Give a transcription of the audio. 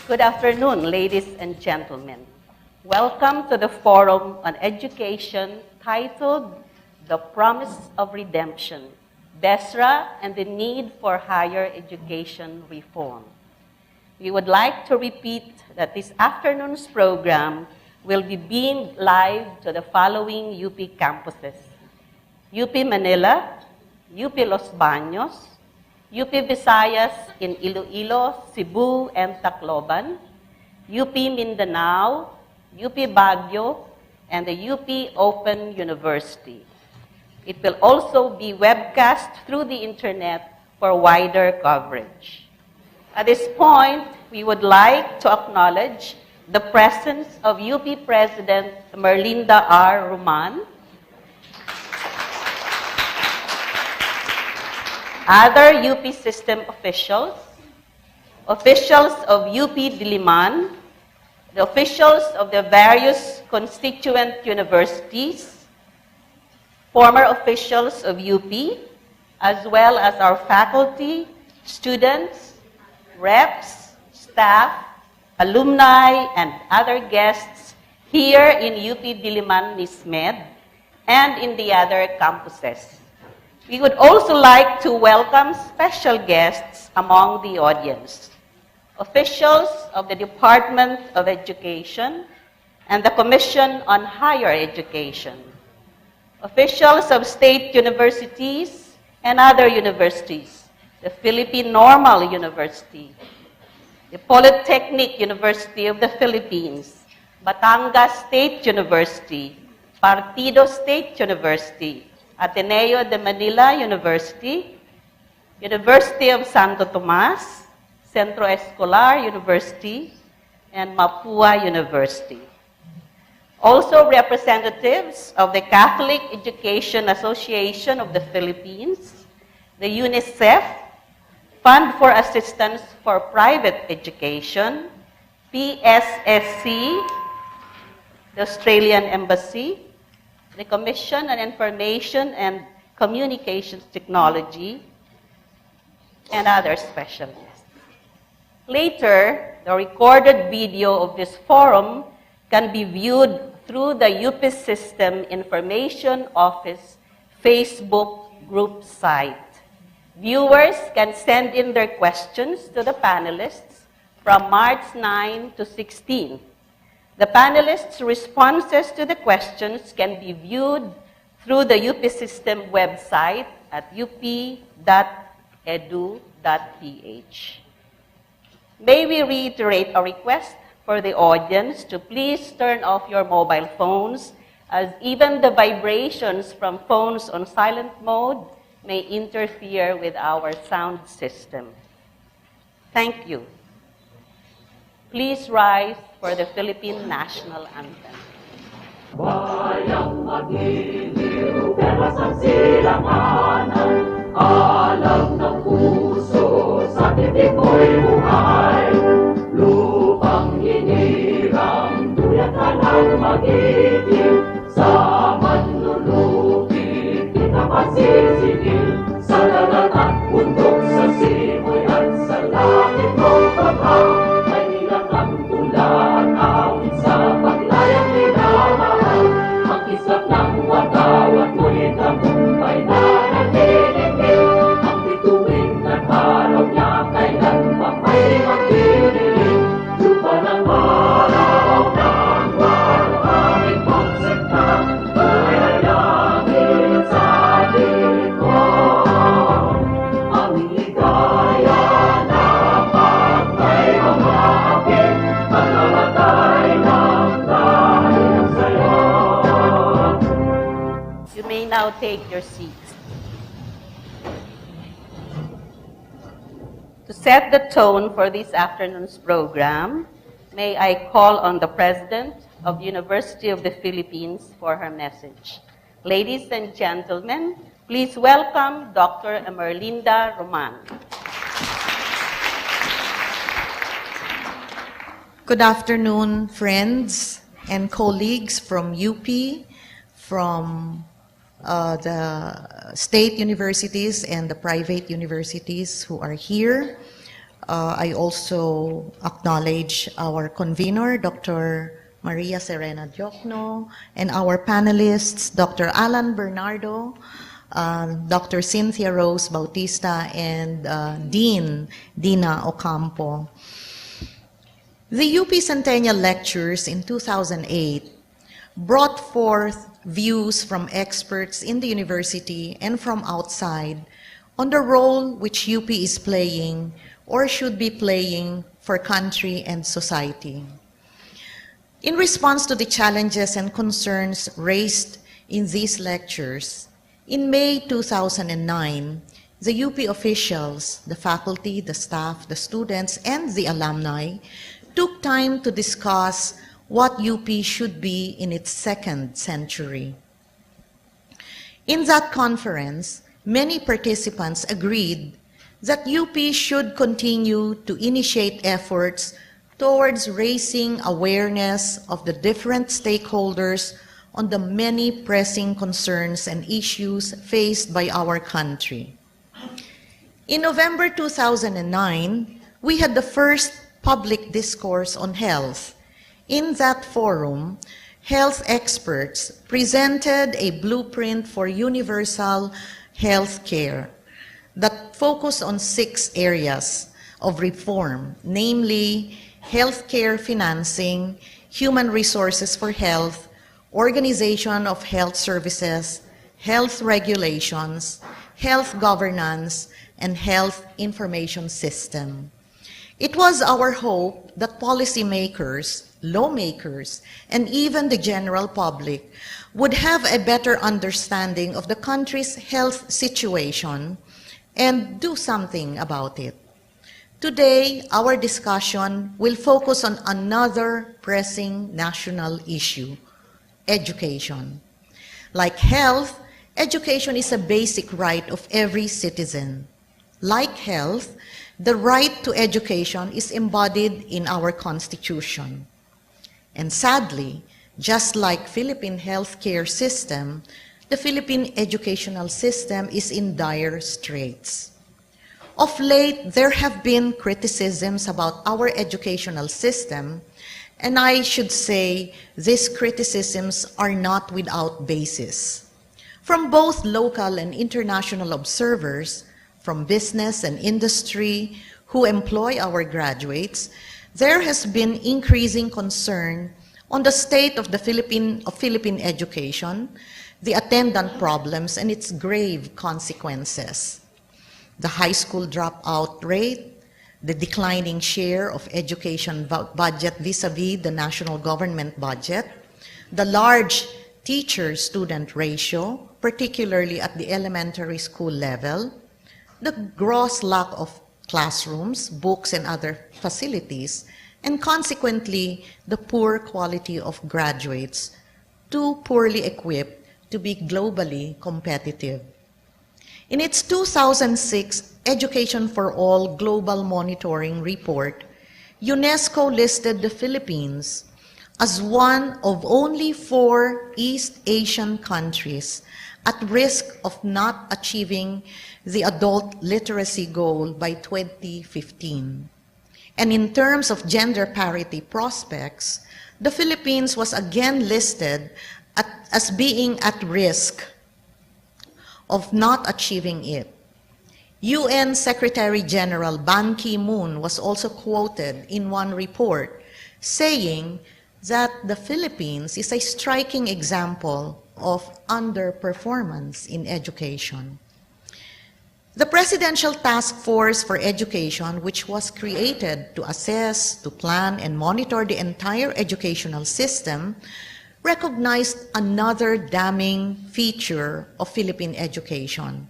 Good afternoon, ladies and gentlemen. Welcome to the Forum on Education titled The Promise of Redemption, BESRA and the Need for Higher Education Reform. We would like to repeat that this afternoon's program will be beamed live to the following UP campuses: UP Manila, UP Los Baños, UP Visayas in Iloilo, Cebu, and Tacloban, UP Mindanao, UP Baguio, and the UP Open University. It will also be webcast through the internet for wider coverage. At this point, we would like to acknowledge the presence of UP President Merlinda R. Roman, other UP system officials, officials of UP Diliman, the officials of the various constituent universities, former officials of UP, as well as our faculty, students, reps, staff, alumni, and other guests here in UP Diliman NISMED and in the other campuses. We would also like to welcome special guests among the audience, officials of the Department of Education and the Commission on Higher Education, officials of state universities and other universities, the Philippine Normal University, the Polytechnic University of the Philippines, Batangas State University, Partido State University, Ateneo de Manila University, University of Santo Tomas, Centro Escolar University, and Mapua University. Also representatives of the Catholic Education Association of the Philippines, the UNICEF, Fund for Assistance for Private Education, PSSC, the Australian Embassy, the Commission on Information and Communications Technology, and other special guests. Later, the recorded video of this forum can be viewed through the UP System Information Office Facebook group site. Viewers can send in their questions to the panelists from March 9 to 16. The panelists' responses to the questions can be viewed through the UP System website at up.edu.ph. May we reiterate a request for the audience to please turn off your mobile phones, as even the vibrations from phones on silent mode may interfere with our sound system. Thank you. Please rise for the Philippine National Anthem. Bayang magiliw, pero sa silanganan, alam ng puso, sa titik mo'y buhay. Lupang hinirang, tuyat ka ng magiging, sa manlulupit, di ka pasisigil. Sa dagat at bundok, sa simoy at sa langit mong paghang, may nilatang tula at awit sa paglayang minamahal. Ang kislap ng watawat mo'y tagumpay na naninigil. Ang bituin at araw niya kailan pa may magdidilim. Lupa ng araw ng waro aming pagsikta, ay halangin sa likod. Aming ligaya na pagkay mamahapin, ang namatay ng dahil sa'yo. You may now take your seats. To set the tone for this afternoon's program, may I call on the President of the University of the Philippines for her message. Ladies and gentlemen, please welcome Dr. Merlinda Roman. Good afternoon, friends and colleagues from UP, from the state universities and the private universities who are here. I also acknowledge our convener, Dr. Maria Serena Diokno, and our panelists, Dr. Alan Bernardo, Dr. Cynthia Rose Bautista, and Dean Dina Ocampo. The UP Centennial Lectures in 2008 brought forth views from experts in the university and from outside on the role which UP is playing or should be playing for country and society. In response to the challenges and concerns raised in these lectures, in May 2009, the UP officials, the faculty, the staff, the students, and the alumni took time to discuss what UP should be in its second century. In that conference, many participants agreed that UP should continue to initiate efforts towards raising awareness of the different stakeholders on the many pressing concerns and issues faced by our country. In November 2009, we had the first public discourse on health. In that forum, health experts presented a blueprint for universal health care that focused on 6 areas of reform, namely healthcare financing, human resources for health, organization of health services, health regulations, health governance, and health information system. It was our hope that policymakers, lawmakers, and even the general public would have a better understanding of the country's health situation and do something about it. Today, our discussion will focus on another pressing national issue, education. Like health, education is a basic right of every citizen. Like health, the right to education is embodied in our Constitution. And sadly, just like Philippine healthcare system, the Philippine educational system is in dire straits. Of late, there have been criticisms about our educational system, and I should say these criticisms are not without basis. From both local and international observers, from business and industry who employ our graduates, there has been increasing concern on the state of the Philippine education, the attendant problems, and its grave consequences. The high school dropout rate, the declining share of education budget vis-a-vis the national government budget, the large teacher-student ratio, particularly at the elementary school level, the gross lack of classrooms, books, and other facilities, and consequently, the poor quality of graduates, too poorly equipped to be globally competitive. In its 2006 Education for All Global Monitoring Report, UNESCO listed the Philippines as one of only 4 East Asian countries at risk of not achieving the adult literacy goal by 2015. And in terms of gender parity prospects, the Philippines was again listed as being at risk of not achieving it. UN Secretary General Ban Ki-moon was also quoted in one report saying that the Philippines is a striking example of underperformance in education. The Presidential Task Force for Education, which was created to assess, to plan, and monitor the entire educational system, recognized another damning feature of Philippine education,